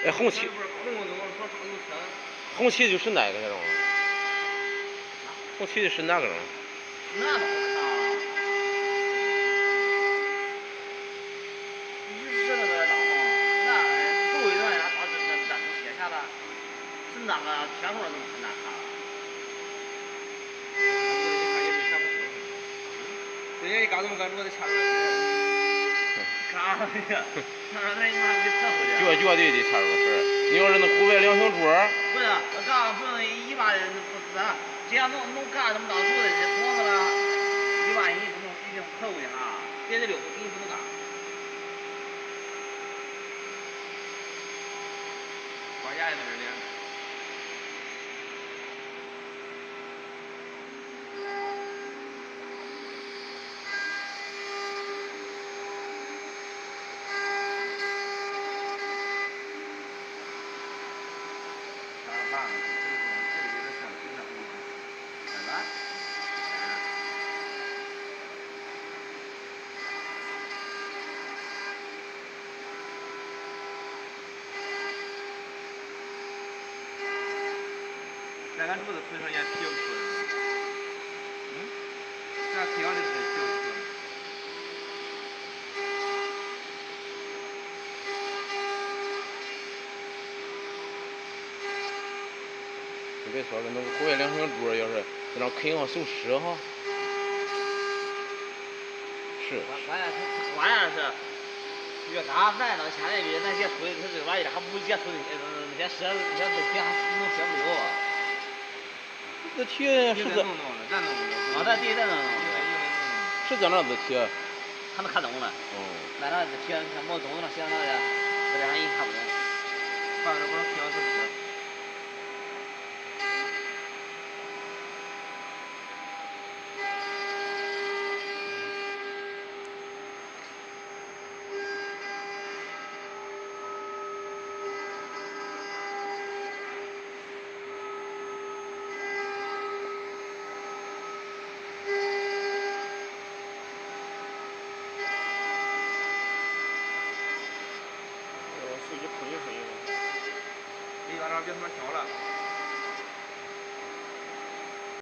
哎，红旗就是哪个那种？红旗的是哪个种？那老看，是那个老红，那后一段呀，把这都写下了，是哪个前后都很难看了。人家一嘎这么干，我得掐出来。嘎呀！他说他妈给撤回去。绝对得掐出个事儿。你要是那湖北两小猪，不是，嘎不能一般人不是，这样弄嘎那么大数的，这多子了，一般人不能一定撤回去啊，别的溜不进不能干。关键在这练。那俺肚子腿上也皮不出来。这皮上的皮不出来。你别说了，那个湖北两小猪要是在那啃上熟食哈，是。关键是，越嘎咱那现在比那些土的，它这玩意儿还不如接土的那些蛇，那些东西还能接不了。那铁是在。咱弄不了。啊，咱地咱弄。是在那子铁。还能看懂了。那那铁看没懂那写那个，这俩人一看不懂。反正不是铁是铁。手机碰一碰一个。你往那别他妈挑了。